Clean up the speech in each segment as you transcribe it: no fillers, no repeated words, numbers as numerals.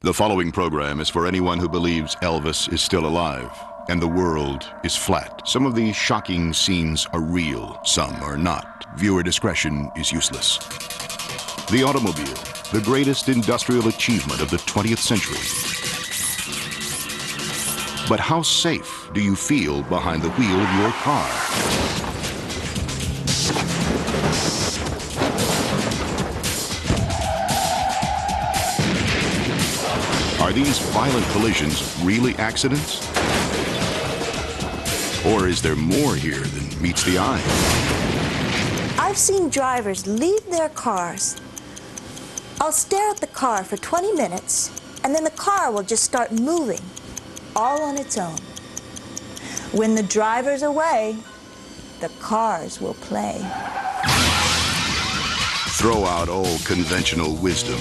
The following program is for anyone who believes Elvis is still alive and the world is flat. Some of these shocking scenes are real, some are not. Viewer discretion is useless. The automobile, the greatest industrial achievement of the 20th century. But how safe do you feel behind the wheel of your car? Are these violent collisions really accidents? Or is there more here than meets the eye? I've seen drivers leave their cars. I'll stare at the car for 20 minutes, and then the car will just start moving, all on its own. When the driver's away, the cars will play. Throw out all conventional wisdom.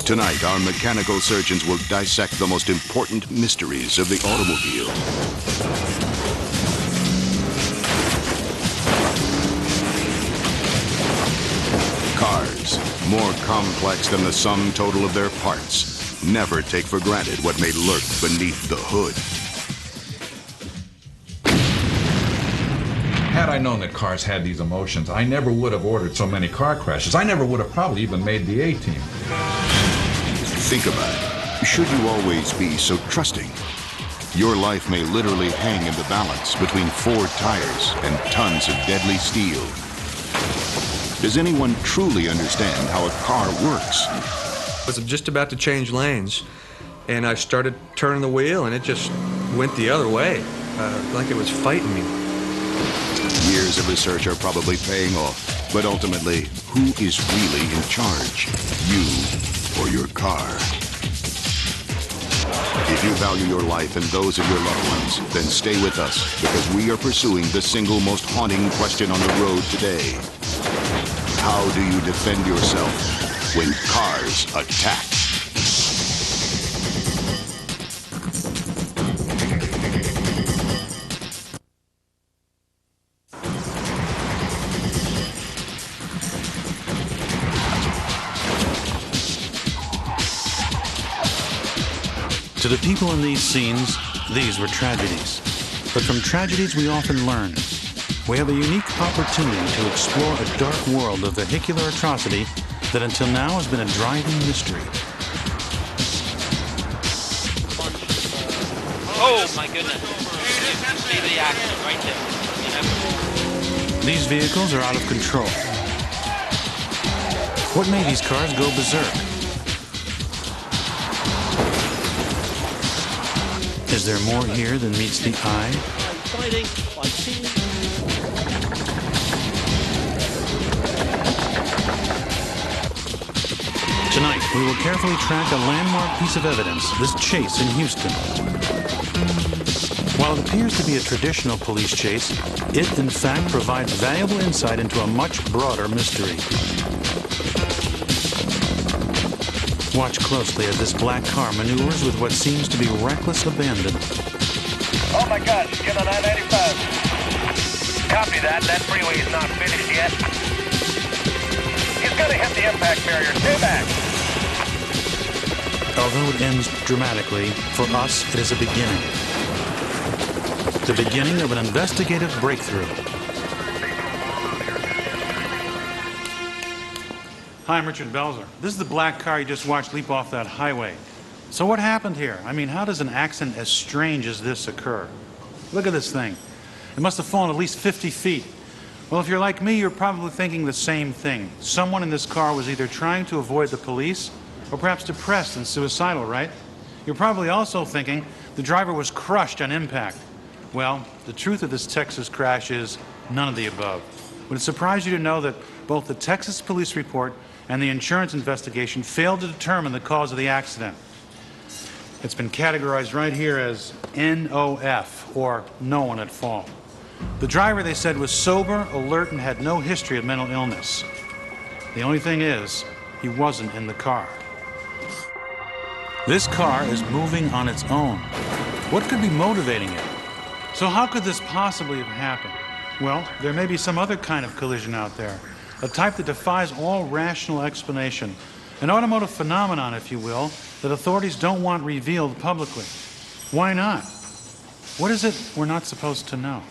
Tonight, our mechanical surgeons will dissect the most important mysteries of the automobile. Cars, more complex than the sum total of their parts. Never take for granted what may lurk beneath the hood. Had I known that cars had these emotions, I never would have ordered so many car crashes. I never would have probably even made the A-team. Think about it. Should you always be so trusting? Your life may literally hang in the balance between 4 tires and tons of deadly steel. Does anyone truly understand how a car works? I was just about to change lanes, and I started turning the wheel, and it just went the other way, like it was fighting me. Years of research are probably paying off, but ultimately, who is really in charge? You or your car? If you value your life and those of your loved ones, then stay with us, because we are pursuing the single most haunting question on the road today. How do you defend yourself when cars attack? To the people in these scenes, these were tragedies. But from tragedies we often learn. We have a unique opportunity to explore a dark world of vehicular atrocity that until now has been a driving mystery. Oh my goodness. See the accident right there. These vehicles are out of control. What made these cars go berserk? Is there more here than meets the eye? Tonight, we will carefully track a landmark piece of evidence, this chase in Houston. While it appears to be a traditional police chase, it in fact provides valuable insight into a much broader mystery. Watch closely as this black car maneuvers with what seems to be reckless abandon. Oh my gosh, get on I-95. Copy that. That freeway is not finished yet. He's gonna hit the impact barrier. Stay back. Although it ends dramatically, for us it is a beginning. The beginning of an investigative breakthrough. Hi, I'm Richard Belzer. This is the black car you just watched leap off that highway. So what happened here? I mean, how does an accident as strange as this occur? Look at this thing. It must have fallen at least 50 feet. Well, if you're like me, you're probably thinking the same thing. Someone in this car was either trying to avoid the police or perhaps depressed and suicidal, right? You're probably also thinking the driver was crushed on impact. Well, the truth of this Texas crash is none of the above. Would it surprise you to know that both the Texas police report and the insurance investigation failed to determine the cause of the accident? It's been categorized right here as NOF, or no one at fault. The driver, they said, was sober, alert, and had no history of mental illness. The only thing is, he wasn't in the car. This car is moving on its own. What could be motivating it? So how could this possibly have happened? Well, there may be some other kind of collision out there, a type that defies all rational explanation, An automotive phenomenon, if you will, that authorities don't want revealed publicly. Why not? What is it we're not supposed to know?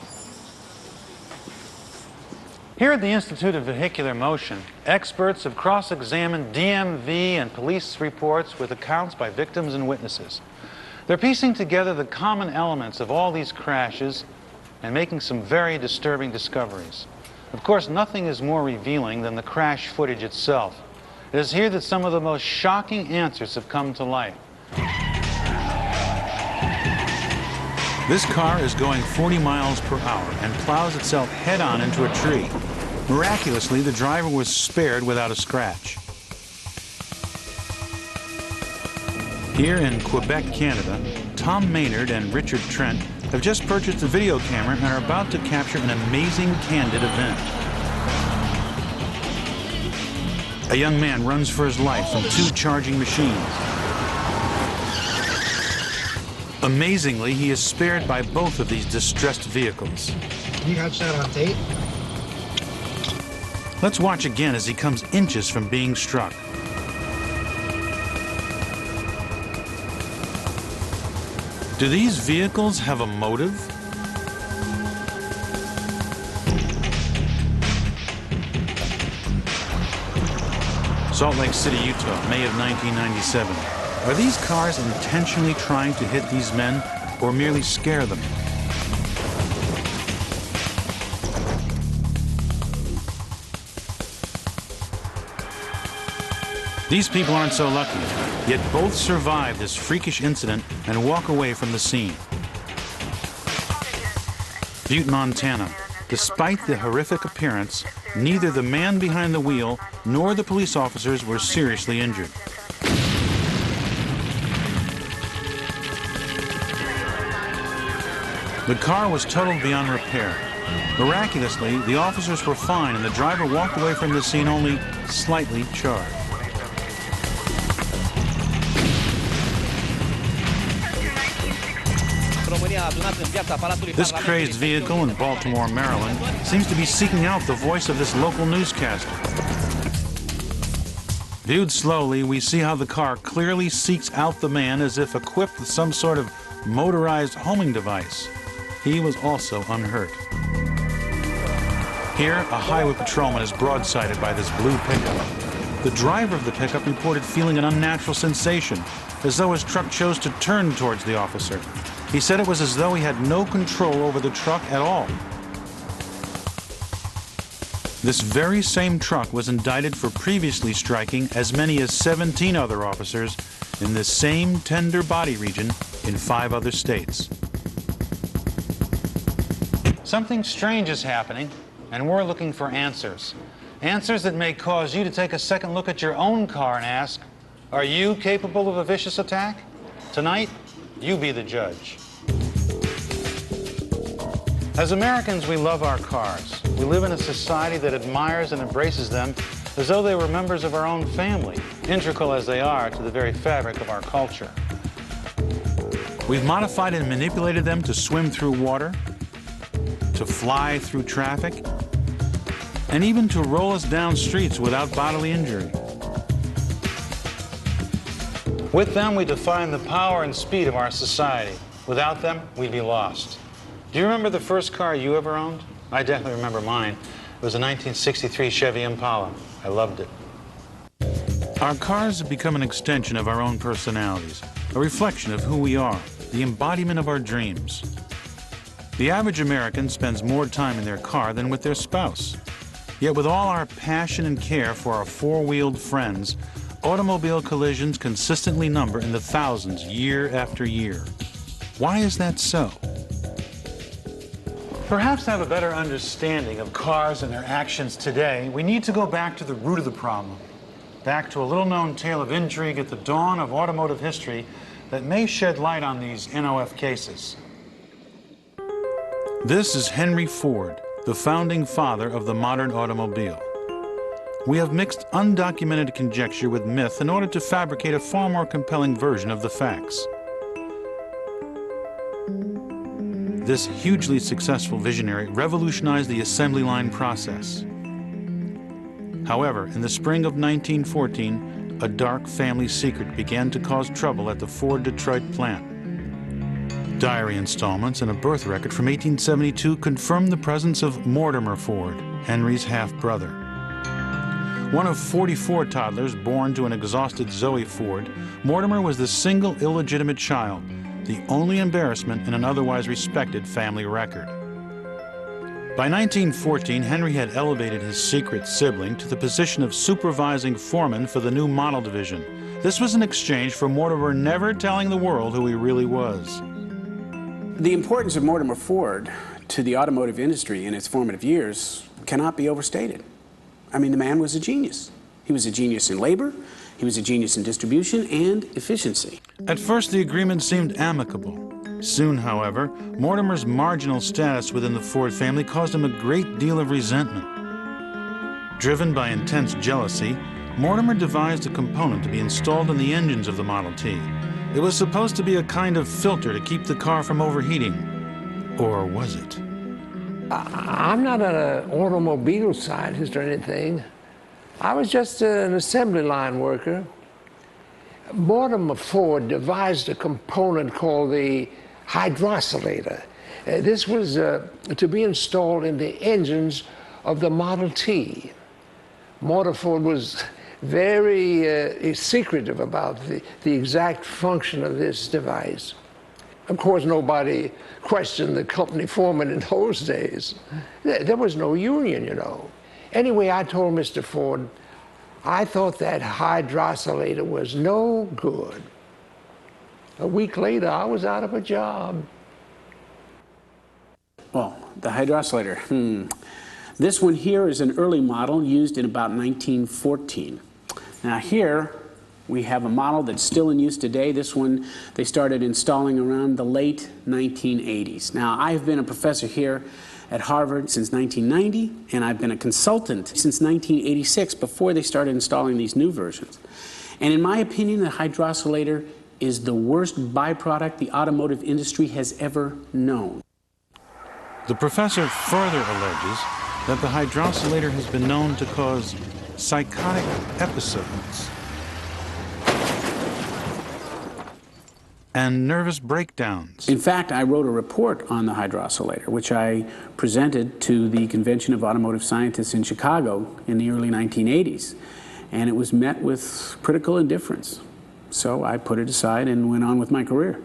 Here at the Institute of Vehicular Motion, experts have cross-examined DMV and police reports with accounts by victims and witnesses. They're piecing together the common elements of all these crashes and making some very disturbing discoveries. Of course, nothing is more revealing than the crash footage itself. It is here that some of the most shocking answers have come to light. This car is going 40 miles per hour and plows itself head-on into a tree. Miraculously, the driver was spared without a scratch. Here in Quebec, Canada, Tom Maynard and Richard Trent have just purchased a video camera and are about to capture an amazing, candid event. A young man runs for his life from two charging machines. Amazingly, he is spared by both of these distressed vehicles. You got that on tape? Let's watch again as he comes inches from being struck. Do these vehicles have a motive? Salt Lake City, Utah, May of 1997. Are these cars intentionally trying to hit these men or merely scare them? These people aren't so lucky, yet both survive this freakish incident and walk away from the scene. Butte, Montana. Despite the horrific appearance, neither the man behind the wheel nor the police officers were seriously injured. The car was totaled beyond repair. Miraculously, the officers were fine and the driver walked away from the scene only slightly charred. This crazed vehicle in Baltimore, Maryland, seems to be seeking out the voice of this local newscaster. Viewed slowly, we see how the car clearly seeks out the man as if equipped with some sort of motorized homing device. He was also unhurt. Here, a highway patrolman is broadsided by this blue pickup. The driver of the pickup reported feeling an unnatural sensation, as though his truck chose to turn towards the officer. He said it was as though he had no control over the truck at all. This very same truck was indicted for previously striking as many as 17 other officers in this same tender body region in 5 other states. Something strange is happening, and we're looking for answers. Answers that may cause you to take a second look at your own car and ask, are you capable of a vicious attack? Tonight, you be the judge. As Americans, we love our cars. We live in a society that admires and embraces them as though they were members of our own family, integral as they are to the very fabric of our culture. We've modified and manipulated them to swim through water, to fly through traffic, and even to roll us down streets without bodily injury. With them, we define the power and speed of our society. Without them, we'd be lost. Do you remember the first car you ever owned? I definitely remember mine. It was a 1963 Chevy Impala. I loved it. Our cars have become an extension of our own personalities, a reflection of who we are, the embodiment of our dreams. The average American spends more time in their car than with their spouse. Yet with all our passion and care for our four-wheeled friends, automobile collisions consistently number in the thousands year after year. Why is that so? Perhaps to have a better understanding of cars and their actions today, we need to go back to the root of the problem, back to a little-known tale of intrigue at the dawn of automotive history that may shed light on these NOF cases. This is Henry Ford, the founding father of the modern automobile. We have mixed undocumented conjecture with myth in order to fabricate a far more compelling version of the facts. This hugely successful visionary revolutionized the assembly line process. However, in the spring of 1914, a dark family secret began to cause trouble at the Ford Detroit plant. Diary installments and a birth record from 1872 confirmed the presence of Mortimer Ford, Henry's half-brother. One of 44 toddlers born to an exhausted Zoe Ford, Mortimer was the single illegitimate child, the only embarrassment in an otherwise respected family record. By 1914, Henry had elevated his secret sibling to the position of supervising foreman for the new model division. This was in exchange for Mortimer never telling the world who he really was. The importance of Mortimer Ford to the automotive industry in its formative years cannot be overstated. I mean, the man was a genius. He was a genius in labor, he was a genius in distribution and efficiency. At first, the agreement seemed amicable. Soon, however, Mortimer's marginal status within the Ford family caused him a great deal of resentment. Driven by intense jealousy, Mortimer devised a component to be installed in the engines of the Model T. It was supposed to be a kind of filter to keep the car from overheating. Or was it? I'm not an automobile scientist or anything. I was just an assembly line worker. Mortimer Ford devised a component called the hydrocylator. This was to be installed in the engines of the Model T. Mortimer Ford was very secretive about the exact function of this device. Of course, nobody questioned the company foreman in those days. There was no union, you know. Anyway, I told Mr. Ford, I thought that hydrocylator was no good. A week later, I was out of a job. Well, the hydrocylator, This one here is an early model used in about 1914. Now here, we have a model that's still in use today. This one they started installing around the late 1980s. Now, I've been a professor here at Harvard since 1990, and I've been a consultant since 1986 before they started installing these new versions. And in my opinion, the hydrocylator is the worst byproduct the automotive industry has ever known. The professor further alleges that the hydrocylator has been known to cause psychotic episodes and nervous breakdowns. In fact, I wrote a report on the hydrocylator, which I presented to the Convention of Automotive Scientists in Chicago in the early 1980s, and it was met with critical indifference. So I put it aside and went on with my career.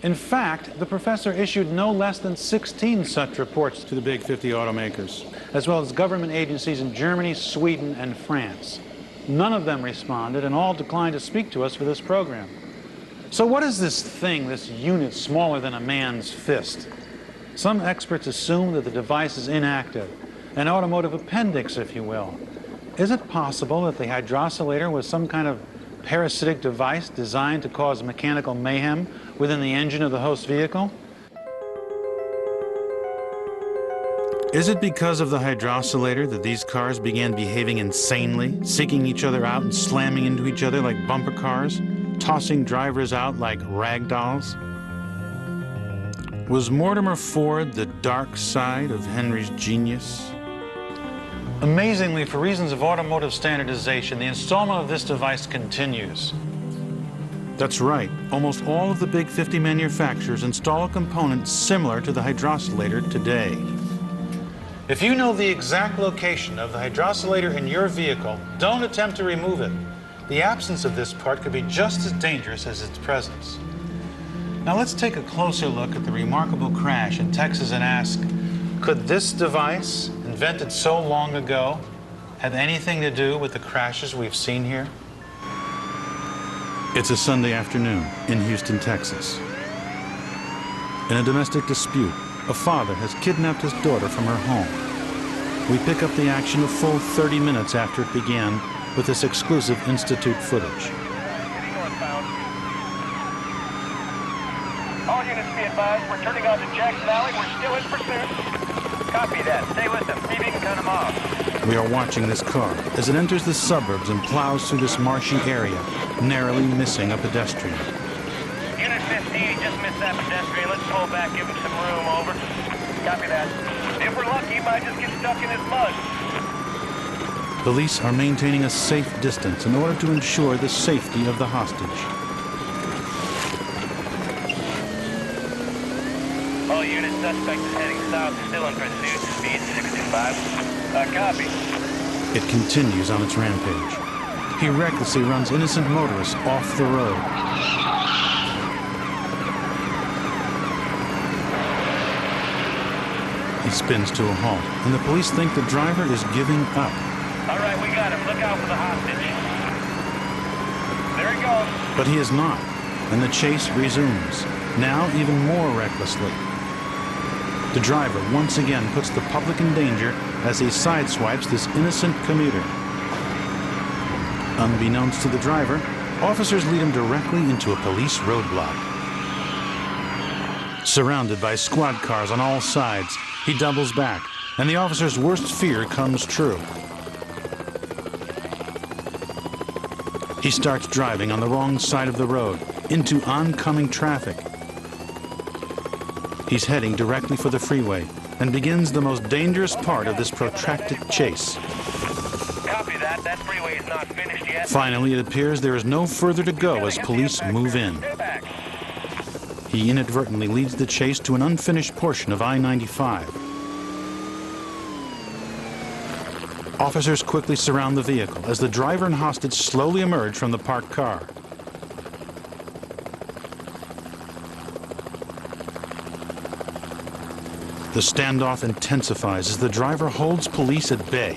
In fact, the professor issued no less than 16 such reports to the big 50 automakers, as well as government agencies in Germany, Sweden, and France. None of them responded, and all declined to speak to us for this program. So what is this thing, this unit smaller than a man's fist? Some experts assume that the device is inactive, an automotive appendix, if you will. Is it possible that the hydrocylator was some kind of parasitic device designed to cause mechanical mayhem within the engine of the host vehicle? Is it because of the hydrocylator that these cars began behaving insanely, seeking each other out and slamming into each other like bumper cars, tossing drivers out like rag dolls? Was Mortimer Ford the dark side of Henry's genius? Amazingly, for reasons of automotive standardization, the installment of this device continues. That's right. Almost all of the big 50 manufacturers install a component similar to the hydrocylator today. If you know the exact location of the hydrocylator in your vehicle, don't attempt to remove it. The absence of this part could be just as dangerous as its presence. Now let's take a closer look at the remarkable crash in Texas and ask, could this device, invented so long ago, have anything to do with the crashes we've seen here? It's a Sunday afternoon in Houston, Texas. In a domestic dispute, a father has kidnapped his daughter from her home. We pick up the action a full 30 minutes after it began with this exclusive Institute footage. All units be advised, we're turning on to Jackson Alley. We're still in pursuit. Copy that. Stay with them. See if you can cut them off. We are watching this car as it enters the suburbs and plows through this marshy area, narrowly missing a pedestrian. Unit 15, just missed that pedestrian. Let's pull back, give him some room. Over. Copy that. If we're lucky, he might just get stuck in his mud. Police are maintaining a safe distance in order to ensure the safety of the hostage. All units, suspect is heading south, still in pursuit, speed 625. Copy. It continues on its rampage. He recklessly runs innocent motorists off the road. He spins to a halt, and the police think the driver is giving up. All right, we got him. Look out for the hostage. There he goes. But he is not, and the chase resumes, now even more recklessly. The driver once again puts the public in danger as he sideswipes this innocent commuter. Unbeknownst to the driver, officers lead him directly into a police roadblock. Surrounded by squad cars on all sides, he doubles back, and the officer's worst fear comes true. He starts driving on the wrong side of the road, into oncoming traffic. He's heading directly for the freeway and begins the most dangerous part of this protracted chase. Copy that. That freeway is not finished yet. Finally, it appears there is no further to go as police move in. Stay back. He inadvertently leads the chase to an unfinished portion of I-95. Officers quickly surround the vehicle as the driver and hostage slowly emerge from the parked car. The standoff intensifies as the driver holds police at bay.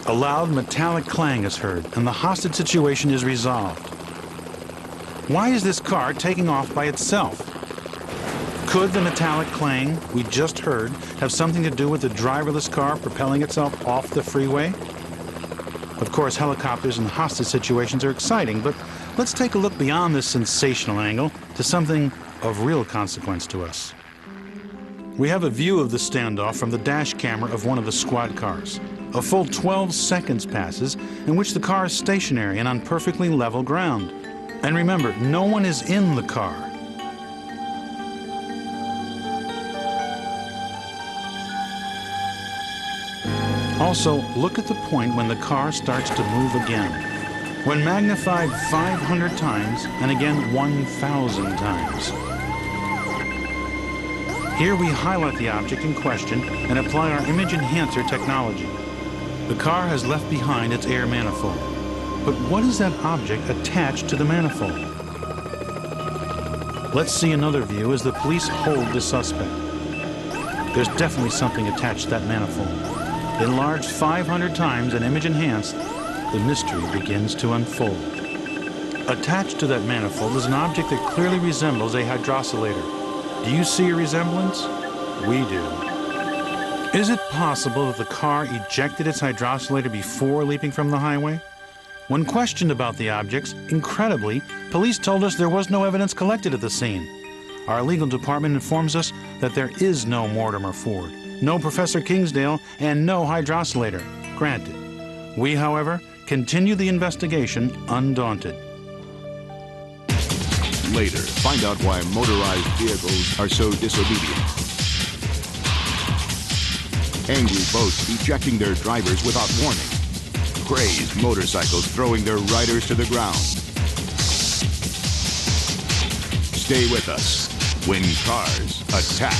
A loud metallic clang is heard, and the hostage situation is resolved. Why is this car taking off by itself? Could the metallic clang we just heard have something to do with the driverless car propelling itself off the freeway? Of course, helicopters and hostage situations are exciting, but let's take a look beyond this sensational angle to something of real consequence to us. We have a view of the standoff from the dash camera of one of the squad cars. A full 12 seconds passes in which the car is stationary and on perfectly level ground. And remember, no one is in the car. Also, look at the point when the car starts to move again. When magnified 500 times and again 1,000 times. Here we highlight the object in question and apply our image enhancer technology. The car has left behind its air manifold. But what is that object attached to the manifold? Let's see another view as the police hold the suspect. There's definitely something attached to that manifold. Enlarged 500 times and image enhanced, the mystery begins to unfold. Attached to that manifold is an object that clearly resembles a hydrocylator. Do you see a resemblance? We do. Is it possible that the car ejected its hydrocylator before leaping from the highway? When questioned about the objects, incredibly, police told us there was no evidence collected at the scene. Our legal department informs us that there is no Mortimer Ford, no Professor Kingsdale, and no hydrocylator. Granted. We, however, continue the investigation undaunted. Later, find out why motorized vehicles are so disobedient. Angry boats ejecting their drivers without warning. Crazed motorcycles throwing their riders to the ground. Stay with us when cars attack.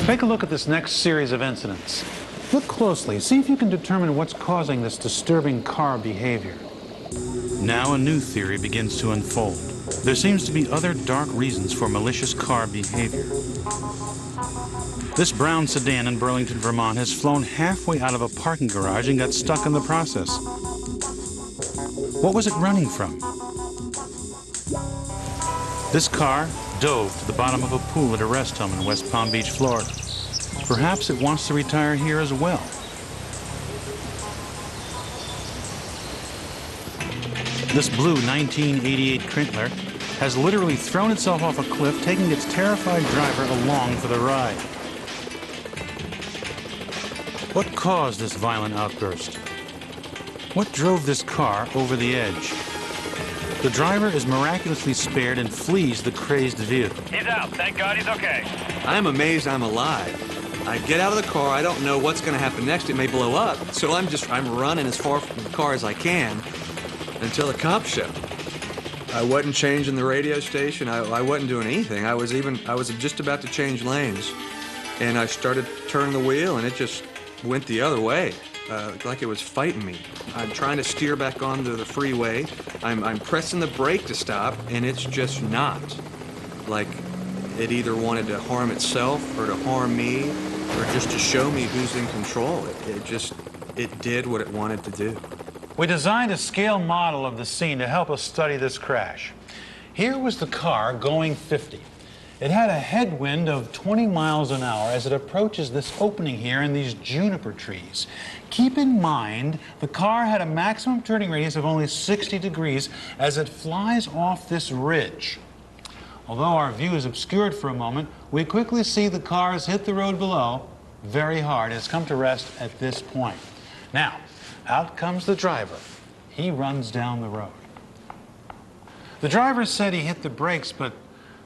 Take a look at this next series of incidents. Look closely, see if you can determine what's causing this disturbing car behavior. Now a new theory begins to unfold. There seems to be other dark reasons for malicious car behavior. This brown sedan in Burlington, Vermont has flown halfway out of a parking garage and got stuck in the process. What was it running from? This car dove to the bottom of a pool at a rest home in West Palm Beach, Florida. Perhaps it wants to retire here as well. This blue 1988 Krintler has literally thrown itself off a cliff, taking its terrified driver along for the ride. What caused this violent outburst? What drove this car over the edge? The driver is miraculously spared and flees the crazed vehicle. He's out. Thank God he's okay. I'm amazed I'm alive. I get out of the car, I don't know what's going to happen next, it may blow up, so I'm running as far from the car as I can until the cops show. I wasn't changing the radio station, I wasn't doing anything. I was just about to change lanes, and I started turning the wheel and it just went the other way, like it was fighting me. I'm trying to steer back onto the freeway, I'm pressing the brake to stop, and it's just not. Like it either wanted to harm itself or to harm me, or just to show me who's in control. It did what it wanted to do. We designed a scale model of the scene to help us study this crash. Here was the car going 50. It had a headwind of 20 miles an hour as it approaches this opening here in these juniper trees. Keep in mind, the car had a maximum turning radius of only 60 degrees as it flies off this ridge. Although our view is obscured for a moment, we quickly see the cars hit the road below very hard. It's come to rest at this point. Now, out comes the driver. He runs down the road. The driver said he hit the brakes, but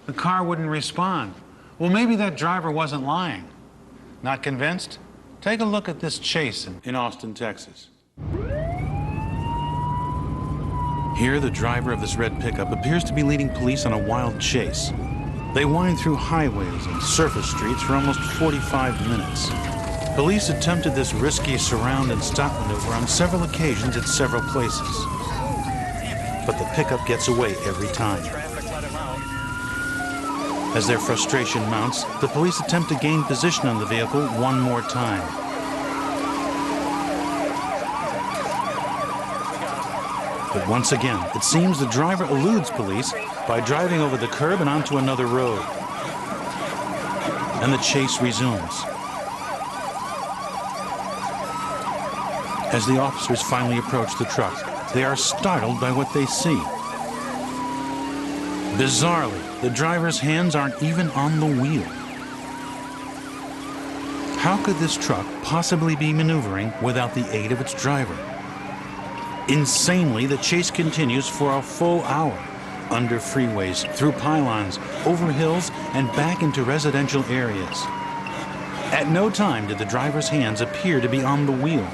the car wouldn't respond. Well, maybe that driver wasn't lying. Not convinced? Take a look at this chase in Austin, Texas. Here, the driver of this red pickup appears to be leading police on a wild chase. They wind through highways and surface streets for almost 45 minutes. Police attempted this risky surround and stop maneuver on several occasions at several places. But the pickup gets away every time. As their frustration mounts, the police attempt to gain position on the vehicle one more time. But once again, it seems the driver eludes police by driving over the curb and onto another road. And the chase resumes. As the officers finally approach the truck, they are startled by what they see. Bizarrely, the driver's hands aren't even on the wheel. How could this truck possibly be maneuvering without the aid of its driver? Insanely, the chase continues for a full hour, under freeways, through pylons, over hills, and back into residential areas. At no time did the driver's hands appear to be on the wheel.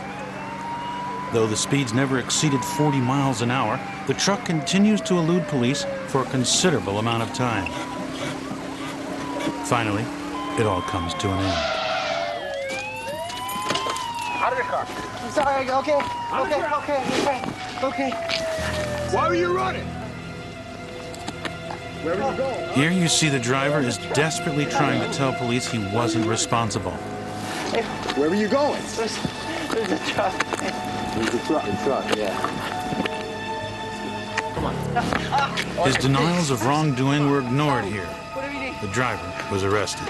Though the speeds never exceeded 40 miles an hour, the truck continues to elude police for a considerable amount of time. Finally, it all comes to an end. Out of the car. I'm sorry, okay. Why were you running? Where were you going? Here you see the driver is desperately trying to tell police he wasn't responsible. Where were you going? There's a truck. There's a truck, yeah. Come on. His denials of wrongdoing were ignored here. The driver was arrested.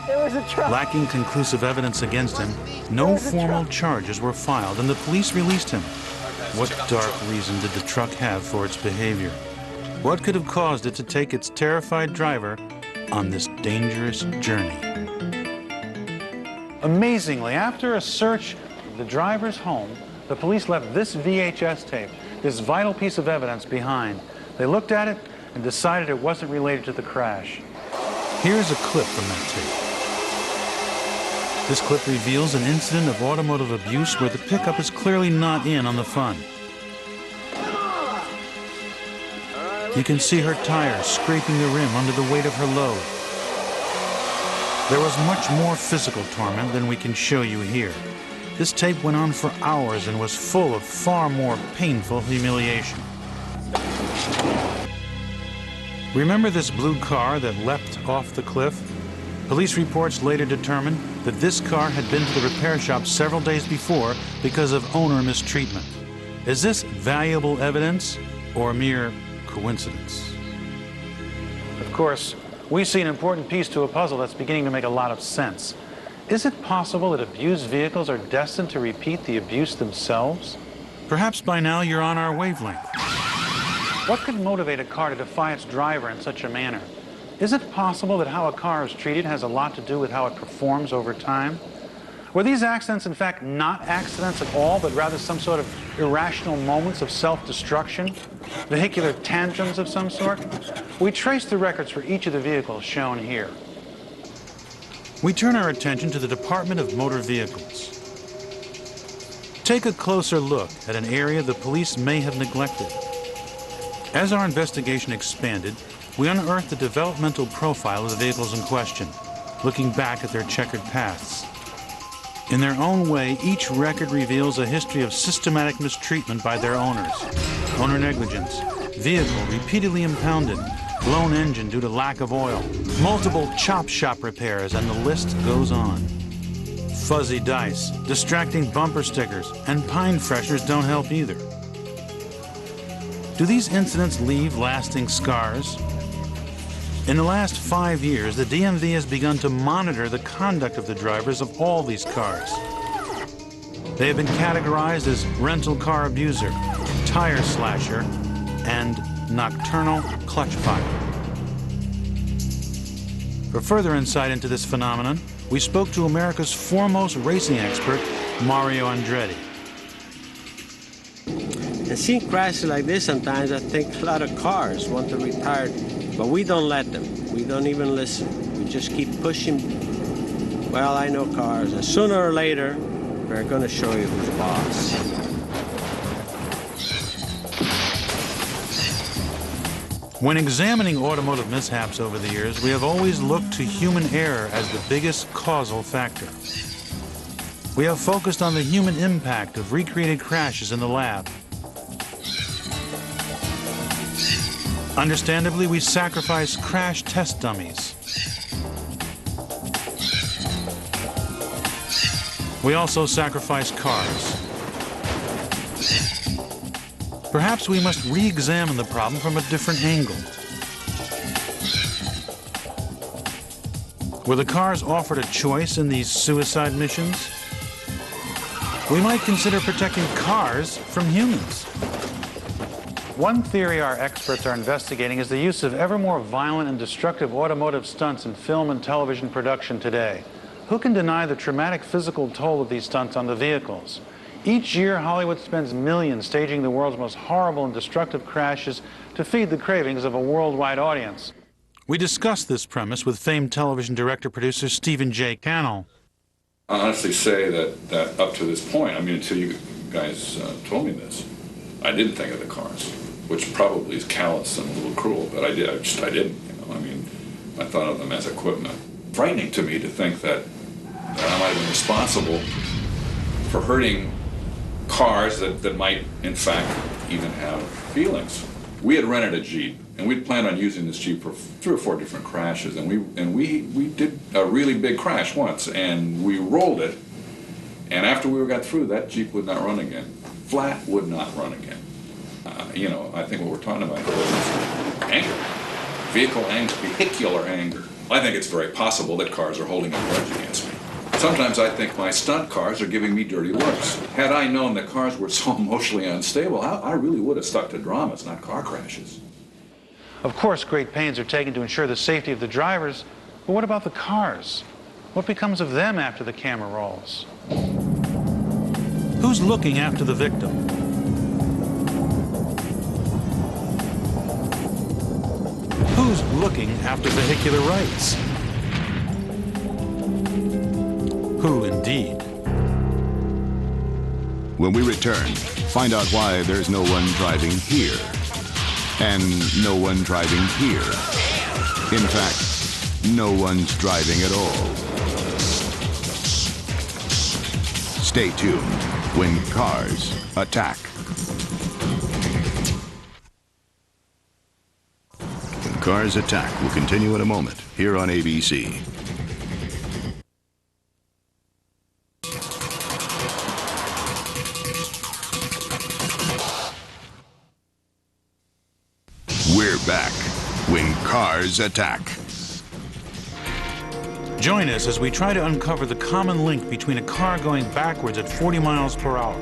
There was a truck. Lacking conclusive evidence against him, no formal charges were filed, and the police released him. What dark reason did the truck have for its behavior? What could have caused it to take its terrified driver on this dangerous journey? Amazingly, after a search of the driver's home, the police left this VHS tape, this vital piece of evidence, behind. They looked at it and decided it wasn't related to the crash. Here's a clip from that tape. This clip reveals an incident of automotive abuse where the pickup is clearly not in on the fun. You can see her tires scraping the rim under the weight of her load. There was much more physical torment than we can show you here. This tape went on for hours and was full of far more painful humiliation. Remember this blue car that leapt off the cliff? Police reports later determined that this car had been to the repair shop several days before because of owner mistreatment. Is this valuable evidence or mere coincidence? Of course, we see an important piece to a puzzle that's beginning to make a lot of sense. Is it possible that abused vehicles are destined to repeat the abuse themselves? Perhaps by now you're on our wavelength. What could motivate a car to defy its driver in such a manner? Is it possible that how a car is treated has a lot to do with how it performs over time? Were these accidents, in fact, not accidents at all, but rather some sort of irrational moments of self-destruction? Vehicular tantrums of some sort? We traced the records for each of the vehicles shown here. We turn our attention to the Department of Motor Vehicles. Take a closer look at an area the police may have neglected. As our investigation expanded, we unearthed the developmental profile of the vehicles in question, looking back at their checkered paths. In their own way, each record reveals a history of systematic mistreatment by their owners. Owner negligence, vehicle repeatedly impounded, blown engine due to lack of oil, multiple chop shop repairs, and the list goes on. Fuzzy dice, distracting bumper stickers, and pine fresheners don't help either. Do these incidents leave lasting scars? In the last 5 years, the DMV has begun to monitor the conduct of the drivers of all these cars. They have been categorized as rental car abuser, tire slasher, and nocturnal clutch fire. For further insight into this phenomenon, we spoke to America's foremost racing expert, Mario Andretti. And seeing crashes like this sometimes, I think a lot of cars want to retire, but we don't let them. We don't even listen. We just keep pushing. Well, I know cars, and sooner or later, we're going to show you who's boss. When examining automotive mishaps over the years, we have always looked to human error as the biggest causal factor. We have focused on the human impact of recreated crashes in the lab. Understandably, we sacrifice crash test dummies. We also sacrifice cars. Perhaps we must re-examine the problem from a different angle. Were the cars offered a choice in these suicide missions? We might consider protecting cars from humans. One theory our experts are investigating is the use of ever more violent and destructive automotive stunts in film and television production today. Who can deny the traumatic physical toll of these stunts on the vehicles? Each year, Hollywood spends millions staging the world's most horrible and destructive crashes to feed the cravings of a worldwide audience. We discussed this premise with famed television director-producer Stephen J. Cannell. I honestly say that up to this point, I mean, until you guys told me this, I didn't think of the cars, which probably is callous and a little cruel, but I didn't, you know, I mean, I thought of them as equipment. Frightening to me to think that I might have been responsible for hurting cars that might, in fact, even have feelings. We had rented a Jeep, and we'd planned on using this Jeep for 3 or 4 different crashes, and we did a really big crash once, and we rolled it, and after we got through, that Jeep would not run again. Flat would not run again. You know, I think what we're talking about is anger, vehicular anger. I think it's very possible that cars are holding a grudge against me. Sometimes I think my stunt cars are giving me dirty looks. Had I known that cars were so emotionally unstable, I really would have stuck to dramas, not car crashes. Of course, great pains are taken to ensure the safety of the drivers, but what about the cars? What becomes of them after the camera rolls? Who's looking after the victim? Who's looking after vehicular rights? Who indeed? When we return, find out why there's no one driving here and no one driving here. In fact, no one's driving at all. Stay tuned when cars attack. When Cars Attack will continue in a moment here on ABC. We're back when Cars Attack. Join us as we try to uncover the common link between a car going backwards at 40 miles per hour.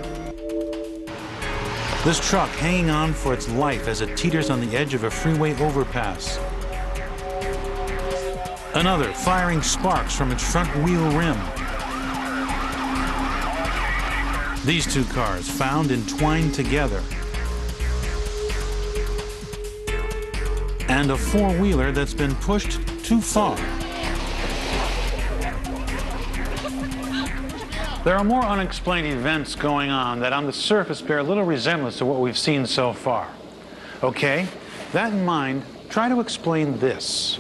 This truck hanging on for its life as it teeters on the edge of a freeway overpass. Another firing sparks from its front wheel rim. These two cars found entwined together, and a four-wheeler that's been pushed too far. There are more unexplained events going on that on the surface bear little resemblance to what we've seen so far. Okay, that in mind, try to explain this.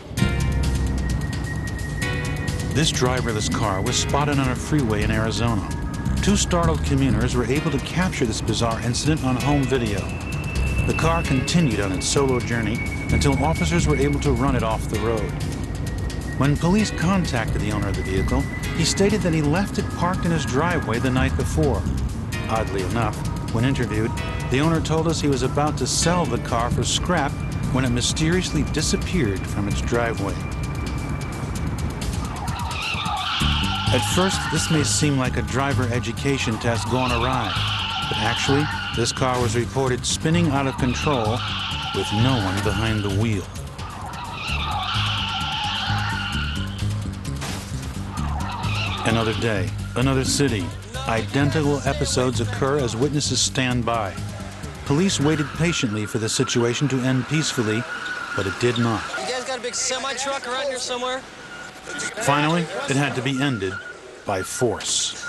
This driverless car was spotted on a freeway in Arizona. Two startled commuters were able to capture this bizarre incident on home video. The car continued on its solo journey until officers were able to run it off the road. When police contacted the owner of the vehicle, he stated that he left it parked in his driveway the night before. Oddly enough, when interviewed, the owner told us he was about to sell the car for scrap when it mysteriously disappeared from its driveway. At first, this may seem like a driver education test gone awry, but actually, this car was reported spinning out of control with no one behind the wheel. Another day, another city. Identical episodes occur as witnesses stand by. Police waited patiently for the situation to end peacefully, but it did not. You guys got a big semi-truck around here somewhere? Finally, it had to be ended by force.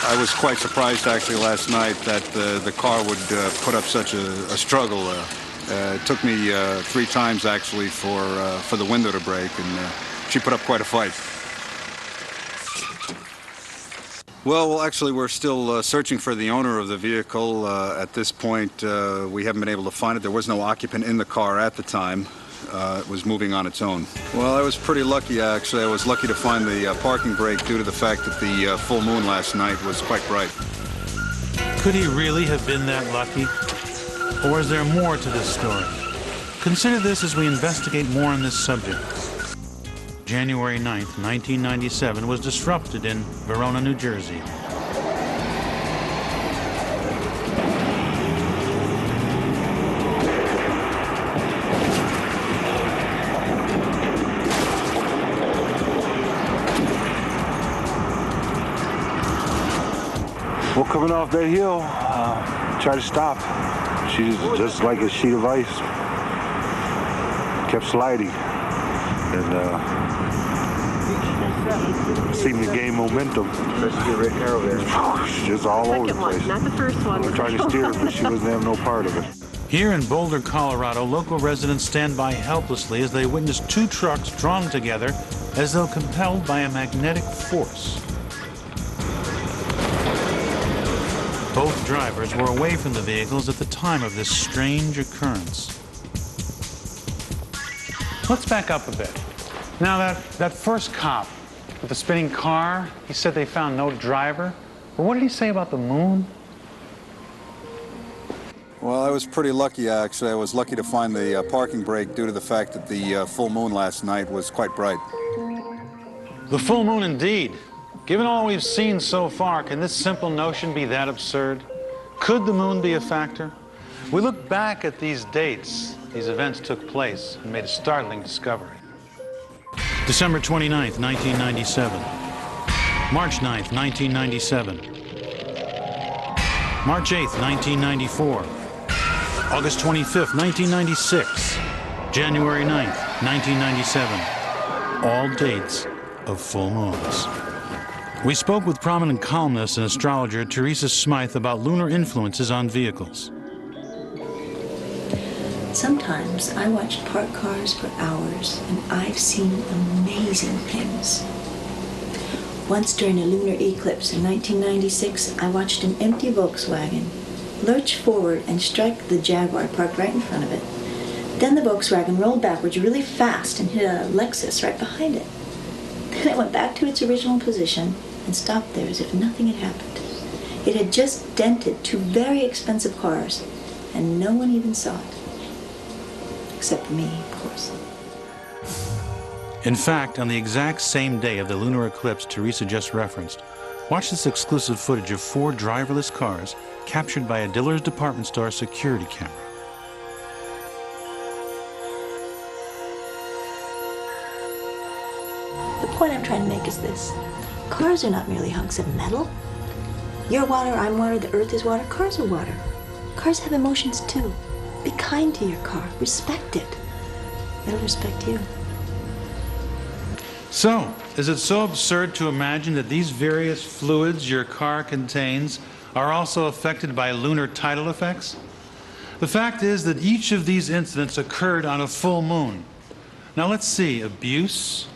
I was quite surprised actually last night that the car would put up such a struggle. It took me 3 times actually for the window to break, and she put up quite a fight. Well, actually, we're still searching for the owner of the vehicle. At this point, we haven't been able to find it. There was no occupant in the car at the time. It was moving on its own. Well, I was pretty lucky, actually. I was lucky to find the parking brake due to the fact that the full moon last night was quite bright. Could he really have been that lucky? Or is there more to this story? Consider this as we investigate more on this subject. January 9th, 1997 was disrupted in Verona, New Jersey. Well, coming off that hill, tried to stop. She's just like a sheet of ice. Kept sliding. And seemed to gain momentum. Just all over the place. Not the first one. We were trying to steer her, but she wasn't having no part of it. Here in Boulder, Colorado, local residents stand by helplessly as they witness 2 trucks drawn together as though compelled by a magnetic force. Both drivers were away from the vehicles at the time of this strange occurrence. Let's back up a bit. Now, that first cop with the spinning car, he said they found no driver. But what did he say about the moon? Well, I was pretty lucky, actually. I was lucky to find the parking brake due to the fact that the full moon last night was quite bright. The full moon, indeed. Given all we've seen so far, can this simple notion be that absurd? Could the moon be a factor? We look back at these dates. These events took place and made a startling discovery. December 29th, 1997. March 9th, 1997. March 8th, 1994. August 25th, 1996. January 9th, 1997. All dates of full moons. We spoke with prominent columnist and astrologer Teresa Smythe about lunar influences on vehicles. Sometimes I watch parked cars for hours, and I've seen amazing things. Once during a lunar eclipse in 1996, I watched an empty Volkswagen lurch forward and strike the Jaguar parked right in front of it. Then the Volkswagen rolled backwards really fast and hit a Lexus right behind it. Then it went back to its original position and stopped there as if nothing had happened. It had just dented 2 very expensive cars, and no one even saw it. Except for me, of course. In fact, on the exact same day of the lunar eclipse Teresa just referenced, watch this exclusive footage of 4 driverless cars captured by a Dillard's department store security camera. The point I'm trying to make is this. Cars are not merely hunks of metal. You're water, I'm water, the earth is water, cars are water. Cars have emotions too. Be kind to your car, respect it. It'll respect you. So, is it so absurd to imagine that these various fluids your car contains are also affected by lunar tidal effects? The fact is that each of these incidents occurred on a full moon. Now let's see, abuse,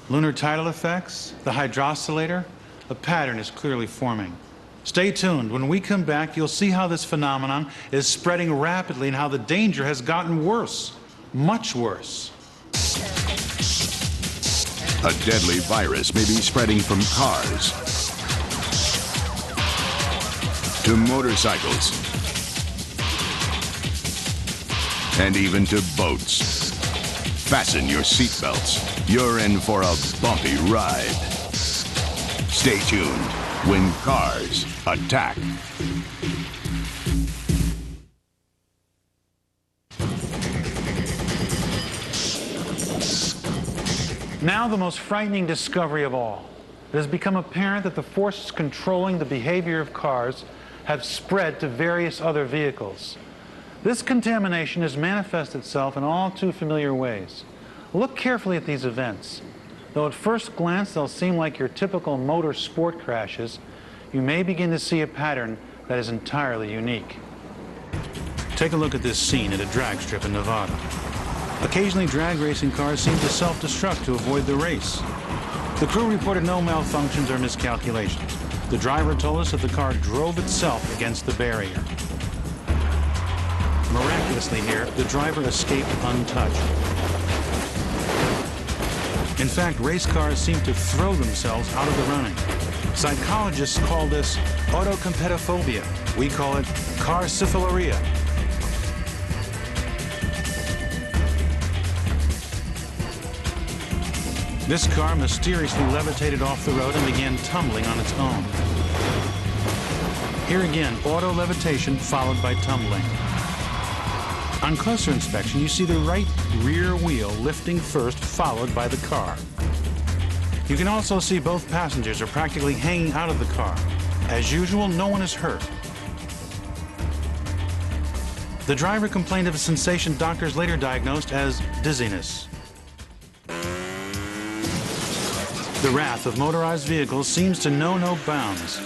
lunar tidal effects, the hydrosylator. A pattern is clearly forming. Stay tuned. When we come back, you'll see how this phenomenon is spreading rapidly and how the danger has gotten worse, much worse. A deadly virus may be spreading from cars to motorcycles and even to boats. Fasten your seatbelts. You're in for a bumpy ride. Stay tuned when cars attack. Now the most frightening discovery of all. It has become apparent that the forces controlling the behavior of cars have spread to various other vehicles. This contamination has manifested itself in all too familiar ways. Look carefully at these events. Though at first glance they'll seem like your typical motor sport crashes, you may begin to see a pattern that is entirely unique. Take a look at this scene at a drag strip in Nevada. Occasionally, drag racing cars seem to self-destruct to avoid the race. The crew reported no malfunctions or miscalculations. The driver told us that the car drove itself against the barrier. Miraculously here, the driver escaped untouched. In fact, race cars seem to throw themselves out of the running. Psychologists call this autocompetophobia. We call it carcephilaria. This car mysteriously levitated off the road and began tumbling on its own. Here again, auto-levitation followed by tumbling. On closer inspection, you see the right rear wheel lifting first, followed by the car. You can also see both passengers are practically hanging out of the car. As usual, no one is hurt. The driver complained of a sensation doctors later diagnosed as dizziness. The wrath of motorized vehicles seems to know no bounds.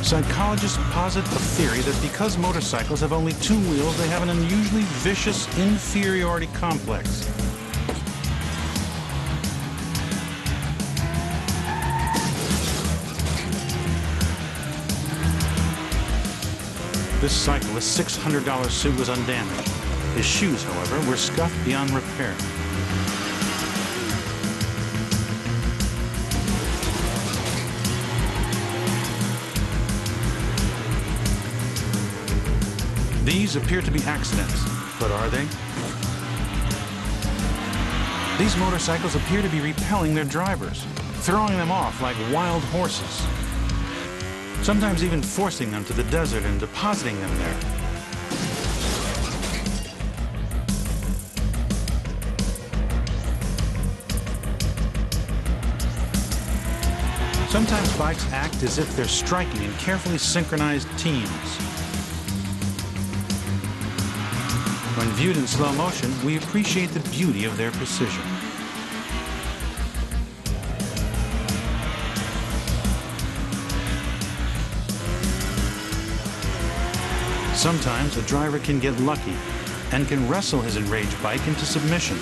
Psychologists posit a theory that because motorcycles have only 2 wheels, they have an unusually vicious inferiority complex. This cyclist's $600 suit was undamaged. His shoes, however, were scuffed beyond repair. These appear to be accidents, but are they? These motorcycles appear to be repelling their drivers, throwing them off like wild horses, sometimes even forcing them to the desert and depositing them there. Sometimes bikes act as if they're striking in carefully synchronized teams. When viewed in slow motion, we appreciate the beauty of their precision. Sometimes a driver can get lucky and can wrestle his enraged bike into submission.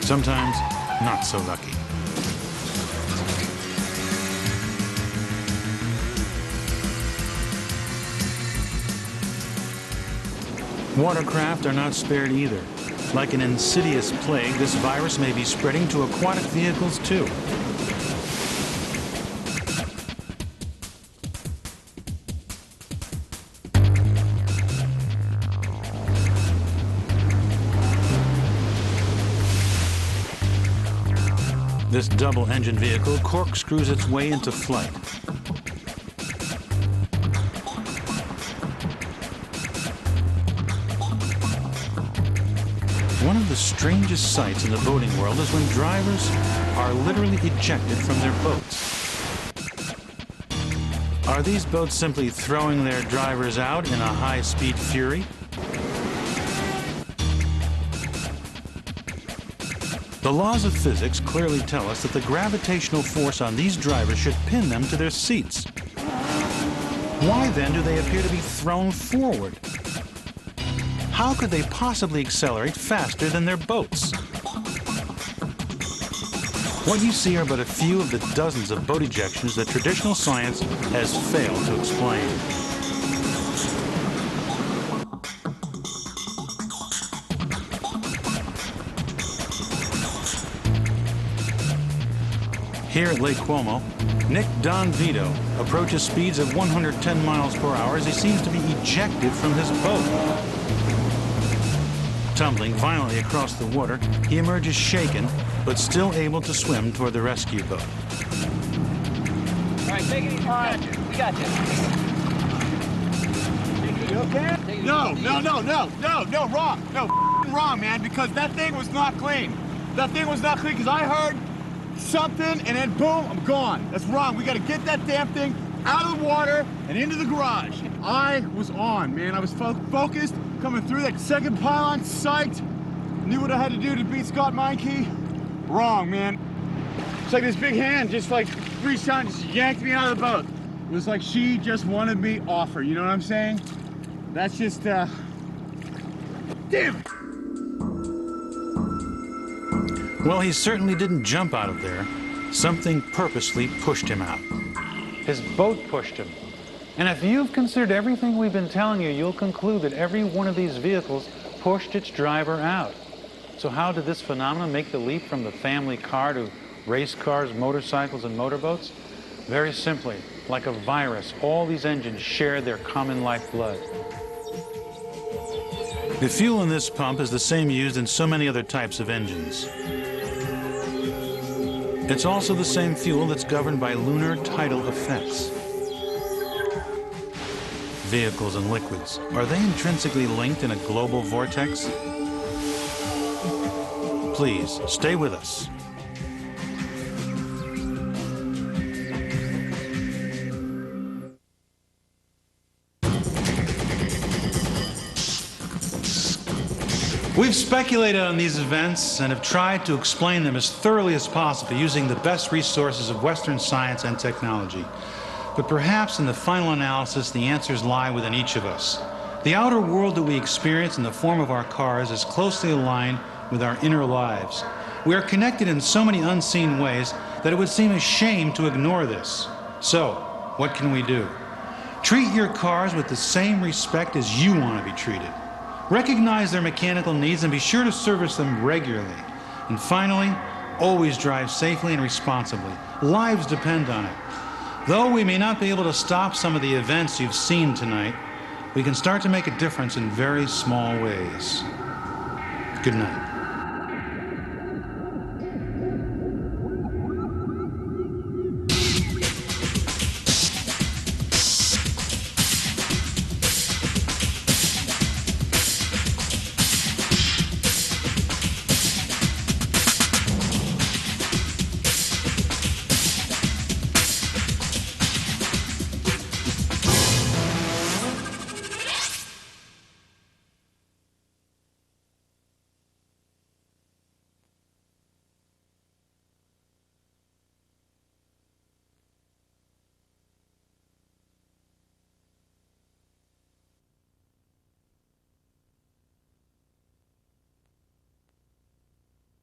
Sometimes not so lucky. Watercraft are not spared either. Like an insidious plague, this virus may be spreading to aquatic vehicles too. This double-engine vehicle corkscrews its way into flight. One of the strangest sights in the boating world is when drivers are literally ejected from their boats. Are these boats simply throwing their drivers out in a high-speed fury? The laws of physics clearly tell us that the gravitational force on these drivers should pin them to their seats. Why then do they appear to be thrown forward? How could they possibly accelerate faster than their boats? What you see are but a few of the dozens of boat ejections that traditional science has failed to explain. Here at Lake Como, Nick Don Vito approaches speeds of 110 miles per hour as he seems to be ejected from his boat. Tumbling violently across the water, he emerges shaken, but still able to swim toward the rescue boat. All right, take it easy. We got you. You okay? No, wrong. No, wrong, man, because that thing was not clean. That thing was not clean because I heard something and then boom, I'm gone. That's wrong. We got to get that damn thing out of the water and into the garage. I was on, man. I was focused, coming through that second pylon, psyched. Knew what I had to do to beat Scott Meinke. Wrong, man. It's like this big hand just like reached out and just yanked me out of the boat. It was like she just wanted me off her, you know what I'm saying? That's just, damn it! Well, he certainly didn't jump out of there. Something purposely pushed him out. His boat pushed him. And if you've considered everything we've been telling you, you'll conclude that every one of these vehicles pushed its driver out. So how did this phenomenon make the leap from the family car to race cars, motorcycles, and motorboats? Very simply, like a virus, all these engines share their common lifeblood. The fuel in this pump is the same used in so many other types of engines. It's also the same fuel that's governed by lunar tidal effects. Vehicles and liquids, are they intrinsically linked in a global vortex? Please, stay with us. We've speculated on these events and have tried to explain them as thoroughly as possible using the best resources of Western science and technology. But perhaps in the final analysis, the answers lie within each of us. The outer world that we experience in the form of our cars is closely aligned with our inner lives. We are connected in so many unseen ways that it would seem a shame to ignore this. So, what can we do? Treat your cars with the same respect as you want to be treated. Recognize their mechanical needs and be sure to service them regularly. And finally, always drive safely and responsibly. Lives depend on it. Though we may not be able to stop some of the events you've seen tonight, we can start to make a difference in very small ways. Good night.